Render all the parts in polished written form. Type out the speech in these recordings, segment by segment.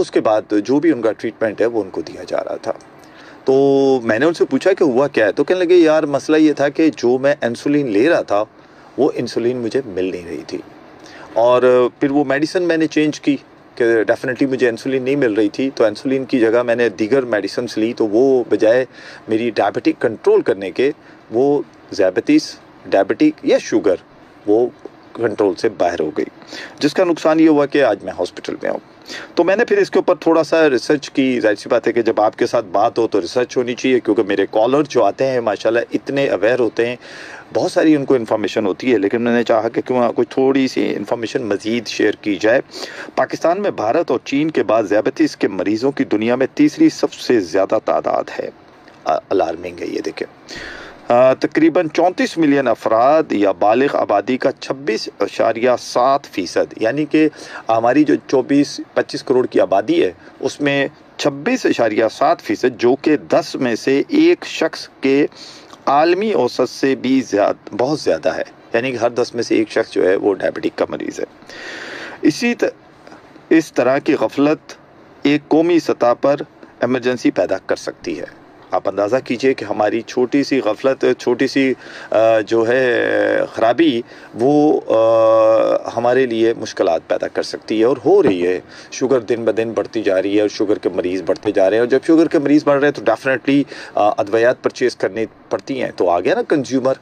उसके बाद जो भी उनका ट्रीटमेंट है वो उनको दिया जा रहा था। तो मैंने उनसे पूछा कि हुआ क्या है, तो कहने लगे यार मसला ये था कि जो मैं इंसुलिन ले रहा था वो इंसुलिन मुझे मिल नहीं रही थी, और फिर वो मेडिसिन मैंने चेंज की कि डेफिनेटली मुझे इंसुलिन नहीं मिल रही थी, तो इंसुलिन की जगह मैंने दीगर मेडिसिन ली, तो वो बजाय मेरी डायबिटिक कंट्रोल करने के वो डायबिटिक या शुगर वो कंट्रोल से बाहर हो गई, जिसका नुकसान ये हुआ कि आज मैं हॉस्पिटल में हूँ। तो मैंने फिर इसके ऊपर थोड़ा सा रिसर्च की। जाहिर सी बात है कि जब आपके साथ बात हो तो रिसर्च होनी चाहिए, क्योंकि मेरे कॉलर जो आते हैं माशाल्लाह इतने अवेयर होते हैं, बहुत सारी उनको इन्फॉर्मेशन होती है, लेकिन मैंने चाहा कि क्यों कोई थोड़ी सी इन्फॉर्मेशन मज़ीद शेयर की जाए। पाकिस्तान में भारत और चीन के बाद ज़ियाबतीस के मरीज़ों की दुनिया में तीसरी सबसे ज़्यादा तादाद है। अलार्मिंग है ये देखें। तकरीबन 34 मिलियन अफराद या बालिग आबादी का 26.7%, यानी कि हमारी जो 24-25 करोड़ की आबादी है उसमें 26.7%, जो कि 10 में से एक शख्स के आलमी औसत से भी बहुत ज़्यादा है, यानी कि हर 10 में से एक शख्स जो है वो डायबिटिक का मरीज़ है। इस तरह की गफलत एक कौमी सतह पर एमरजेंसी पैदा कर सकती है। आप अंदाज़ा कीजिए कि हमारी छोटी सी गफलत, छोटी सी जो है ख़राबी, वो हमारे लिए मुश्किलात पैदा कर सकती है, और हो रही है। शुगर दिन ब दिन बढ़ती जा रही है और शुगर के मरीज़ बढ़ते जा रहे हैं, और जब शुगर के मरीज़ बढ़ रहे हैं तो डेफिनेटली अद्वियात परचेज़ करनी पड़ती हैं। तो आ गया ना कंज्यूमर,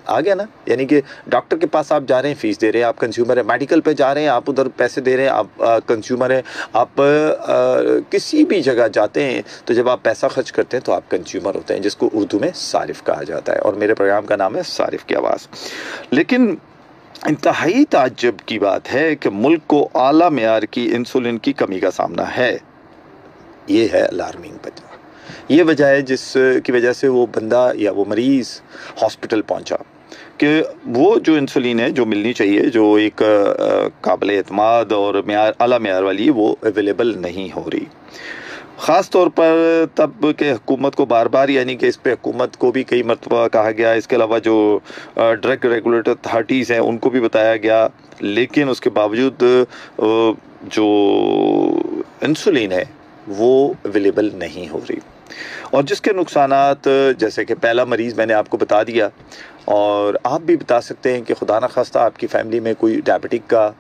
आ गया ना, यानी कि डॉक्टर के पास आप जा रहे हैं, फीस दे रहे हैं, आप कंज्यूमर है। मेडिकल पे जा रहे हैं, आप उधर पैसे दे रहे हैं, आप कंज्यूमर है। आप किसी भी जगह जाते हैं तो जब आप पैसा खर्च करते हैं तो आप कंज्यूमर होते हैं, जिसको उर्दू में सारिफ कहा जाता है, और मेरे प्रोग्राम का नाम है सारिफ की आवाज़। लेकिन इंतहाई ताज्जुब की बात है कि मुल्क को आला मेयार की इंसुलिन की कमी का सामना है। ये है अलार्मिंग वजह। ये वजह है जिसकी वजह से वो बंदा या वो मरीज़ हॉस्पिटल पहुंचा, कि वो जो इंसुलिन है जो मिलनी चाहिए, जो एक काबिल एतमाद और आला मेयार वाली, वो अवेलेबल नहीं हो रही। ख़ास तौर पर तब के हुकूमत को बार बार, यानी कि इस पे हुकूमत को भी कई मरतबा कहा गया, इसके अलावा जो ड्रग रेगुलेटर अथॉरिटीज़ हैं उनको भी बताया गया, लेकिन उसके बावजूद जो इंसुलिन है वो अवेलेबल नहीं हो रही, और जिसके नुकसानात, जैसे कि पहला मरीज़ मैंने आपको बता दिया, और आप भी बता सकते हैं कि खुदा न खास्ता आपकी फ़ैमिली में कोई डायबिटिक का,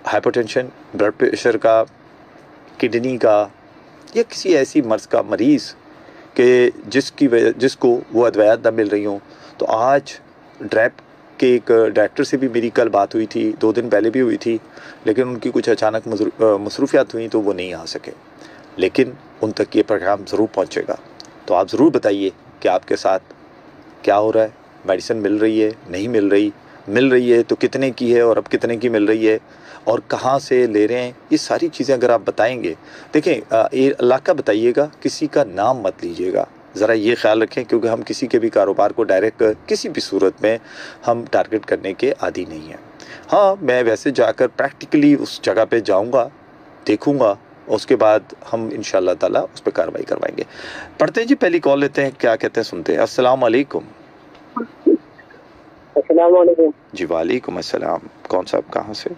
हाइपरटेंशन, ब्लड प्रेशर का, किडनी का, या किसी ऐसी मर्ज़ का मरीज़ के जिसको वो अद्वियात न मिल रही हों। तो आज ड्रैप के एक डायरेक्टर से भी मेरी कल बात हुई थी, 2 दिन पहले भी हुई थी, लेकिन उनकी कुछ अचानक मसरूफियात हुई तो वो नहीं आ सके, लेकिन उन तक ये प्रोग्राम ज़रूर पहुंचेगा। तो आप ज़रूर बताइए कि आपके साथ क्या हो रहा है, मेडिसिन मिल रही है, नहीं मिल रही है तो कितने की है, और अब कितने की मिल रही है, और कहाँ से ले रहे हैं। ये सारी चीज़ें अगर आप बताएंगे, देखें ये इलाका बताइएगा, किसी का नाम मत लीजिएगा, ज़रा ये ख्याल रखें, क्योंकि हम किसी के भी कारोबार को डायरेक्ट किसी भी सूरत में हम टारगेट करने के आदी नहीं हैं। हाँ, मैं वैसे जाकर प्रैक्टिकली उस जगह पे जाऊँगा, देखूँगा, उसके बाद हम इंशाअल्लाह ताला उस पर कार्रवाई करवाएंगे। पढ़ते हैं जी, पहली कॉल लेते हैं, क्या कहते हैं सुनते हैं। अस्सलाम वालेकुम। अस्सलाम वालेकुम जी वालेकुम अस्सलाम। कौन साहब, कहाँ से?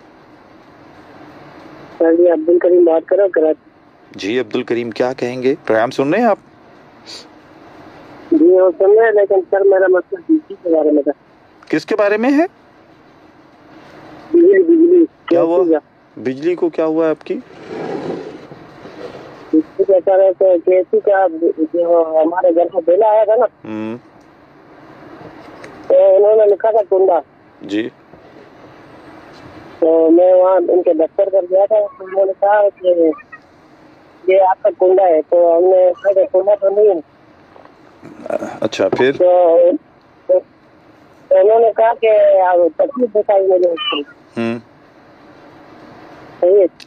सर जी अब्दुल करीम बात कर रहा हूँ कराची। जी अब्दुल करीम, क्या कहेंगे? प्रोग्राम सुन रहे हैं आप? जी वो सुन रहे हैं, लेकिन सर मेरा मसला बिजली के बारे में था। किसके बारे में है? बिजली क्या हुआ? बिजली को क्या हुआ आपकी? कहता है कि केसी का जो हमारे घर में बिल आया था ना, तो उन्होंने लिखा था कुंडा जी। तो मैं वहाँ उनके दफ्तर पर गया था, तो उन्होंने कहा कि ये आपका कुंडा है, तो हमने कहा कुंडा तो नहीं है। अच्छा, फिर? तो उन्होंने कहा कि तकलीफ दिखाई मुझे।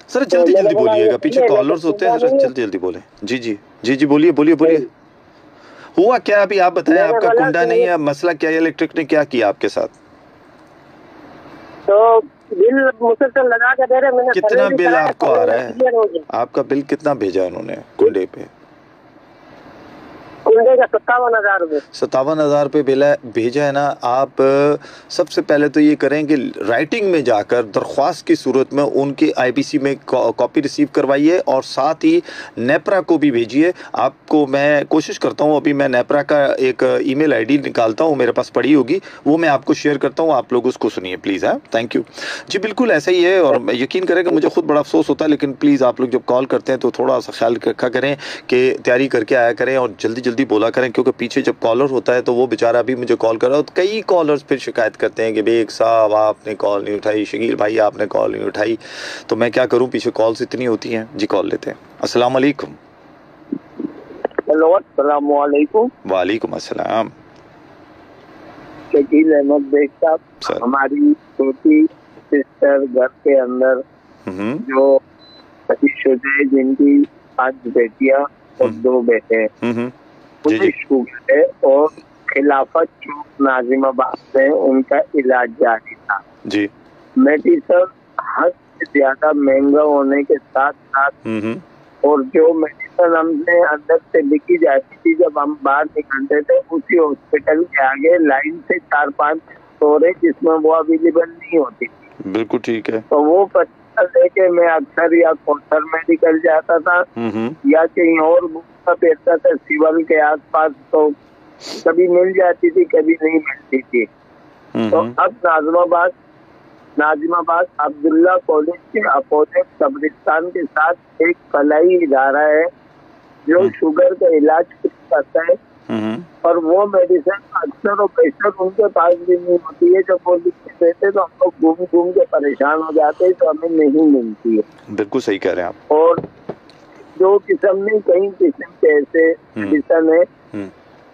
सर जल्दी जल्दी बोलिएगा, पीछे कॉलर्स होते हैं, जरा जल्दी जल्दी बोले। जी जी जी जी, बोलिए बोलिए बोलिए। हुआ क्या अभी आप बताएं, आपका कुंडा नहीं है, मसला क्या है, इलेक्ट्रिक ने क्या किया आपके साथ? तो बिल मुसलसल लगा के दे रहे, मैंने कितना बिल आपको आ रहा है? आपका बिल कितना भेजा उन्होंने कुंडे पे? कुंडे का 57,000 रुपये। 57,000 रुपये भेजा है ना। आप सबसे पहले तो ये करें कि राइटिंग में जाकर दरख्वास्त की सूरत में उनके आईपीसी में कॉपी रिसीव करवाइए और साथ ही नेप्रा को भी भेजिए। आपको मैं कोशिश करता हूँ, अभी मैं नेप्रा का एक ईमेल आईडी निकालता हूँ, मेरे पास पड़ी होगी, वो मैं आपको शेयर करता हूँ, आप लोग उसको सुनिए प्लीज़। हाँ, थैंक यू जी। बिल्कुल ऐसा ही है और यकीन करें कि मुझे खुद बड़ा अफसोस होता है, लेकिन प्लीज़ आप लोग जब कॉल करते हैं तो थोड़ा सा ख्याल रखा करें कि तैयारी करके आया करें और जल्दी जल्दी बोला करें, क्योंकि पीछे जब कॉलर होता है तो वो बेचारा भी मुझे कॉल कर रहा है। तो कई कॉलर्स फिर शिकायत करते हैं कि बेग साहब आपने कॉल नहीं उठाई, शकील भाई आपने कॉल नहीं उठाई। तो मैं क्या करूं, पीछे कॉल्स इतनी होती हैं जी। कॉल लेते हैं। अस्सलाम वालेकुम। हेलो, अस्सलाम वालेकुम। वालेकुम अस्सलाम। शकील अहमद बेग साहब, हमारी छोटी सिस्टर घर के अंदर जो शादीशुदा, जिनकी 5 बेटियां और 2 बेटे हैं, उन्हें शुगर है और खिलाफत चौक नाजिमाबाद में उनका इलाज जारी था जी। मेडिसिन हद से ज्यादा महंगा होने के साथ साथ और जो मेडिसिन हमने अंदर से लिखी जाती थी जब हम बाहर निकलते थे, उसी हॉस्पिटल के आगे लाइन से 4-5 स्टोर है जिसमें वो अवेलेबल नहीं होती थी। बिल्कुल ठीक है। तो वो पता लेके मैं अक्सर या कौशल मेडिकल जाता था या कहीं और घूमता फिरता था सिविल के आसपास, तो कभी मिल जाती थी कभी नहीं मिलती थी। तो अब नाजिमाबाद अब्दुल्ला कॉलेज के अपोजिट कब्रिस्तान के साथ एक फलाई इदारा है जो शुगर का इलाज करता है और वो मेडिसिन अक्सर और बेशर उनके पास भी नहीं होती है। जब वो लिख के देते तो हम लोग घूम के परेशान हो जाते हैं, तो हमें नहीं मिलती है। बिल्कुल सही कह रहे हैं आप। और जो किस्म नहीं कई किस्म के ऐसे मेडिसिन है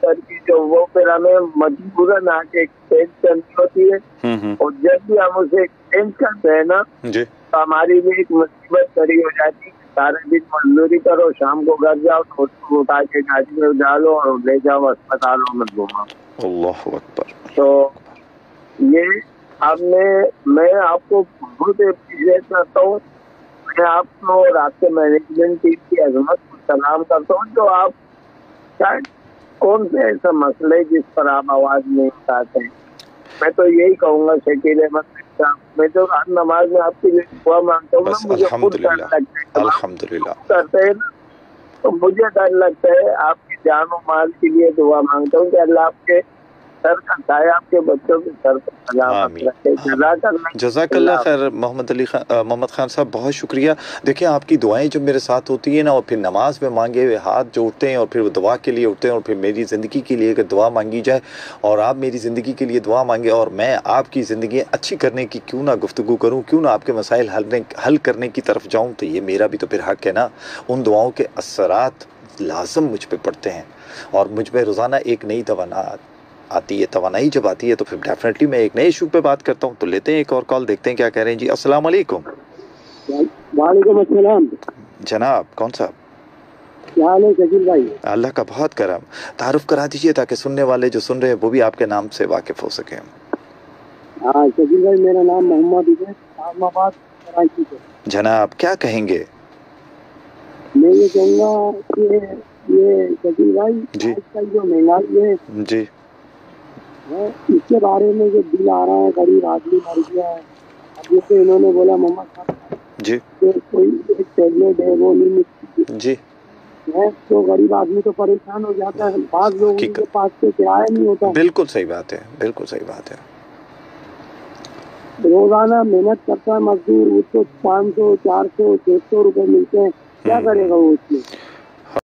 सर की जो वो फिर हमें मजबूरन आके एक्सचेंज करनी होती है और जब भी हम उसे एक्सचेंज करते हैं ना तो हमारी लिए एक मुसीबत खड़ी हो जाती है। सारे दिन मजदूरी करो, शाम को घर जाओ तो उसको उठा के गाड़ी में डालो और ले जाओ अस्पतालों में घुमाओ। अल्लाहु अकबर। तो ये मैं आपको बहुत अप्रिशिएट करता हूँ। मैं आपको और आपके मैनेजमेंट टीम की अजमत को सलाम करता हूँ। जो आप शायद कौन से ऐसा मसला है जिस पर आप आवाज नहीं उठाते हैं। मैं तो यही कहूँगा शकील अहमद साहब, मैं तो हर नमाज में आपके लिए दुआ मांगता हूँ। मुझे खुद डर लगता है, अल्हम्दुलिल्लाह करते हैं तो मुझे डर लगता है। आपकी जान और माल के लिए दुआ मांगता हूँ कि अल्लाह आपके सर का साया आपके बच्चों के सर पर सलामत रखे। जज़ाकल्लाह खैर मोहम्मद खान साहब, बहुत शुक्रिया। देखिए आपकी दुआएं जब मेरे साथ होती है ना और फिर नमाज में मांगे हुए हाथ जो उठते हैं और फिर वो दुआ के लिए उठते हैं और फिर मेरी ज़िंदगी के लिए अगर दुआ मांगी जाए और आप मेरी ज़िंदगी के लिए दुआ मांगे और मैं आपकी ज़िंदगी अच्छी करने की क्यों ना गुफ्तगू करूँ, क्यों ना आपके मसाइल हल करने की तरफ जाऊँ, तो ये मेरा भी तो फिर हक़ है ना। उन दुआओं के असरात लाजम मुझ पर पड़ते हैं और मुझ पर रोज़ाना एक नई तवानाई जब आती है तो फिर डेफिनेटली मैं एक नए इशू पे बात करता हूँ। तो लेते हैं एक और कॉल, देखते हैं क्या कह रहे हैं जी। अस्सलाम वालेकुम। वालेकुम अस्सलाम जनाब, कौन सा क्या हाल है शकील भाई? अल्लाह का बहुत करम। तारुफ करा दीजिए ताकि सुनने वाले जो सुन रहे हैं वो भी आपके नाम से वाकिफ हो सके। हाँ शकील भाई, मेरा नाम मोहम्मद इस्लामाबाद कराची से। जनाब क्या कहेंगे? मैं ये कहूँगा कि ये शकील भाई आजकल जो महंगाई है जी इसके बारे में जो बिल आ रहा है, गरीब आदमी मर गया है। अब जैसे इन्होंने बोला मोहम्मद साहब जी कोई एक टैबलेट है वो नहीं मिलती जी है, तो गरीब आदमी तो परेशान हो जाता है। बाद लोगों के पास तो किराया नहीं होता। बिल्कुल सही बात है, बिल्कुल सही बात है। रोजाना मेहनत करता है मजदूर, उसको 500, 400, 600 रुपए मिलते हैं, क्या करेगा वो उसमें?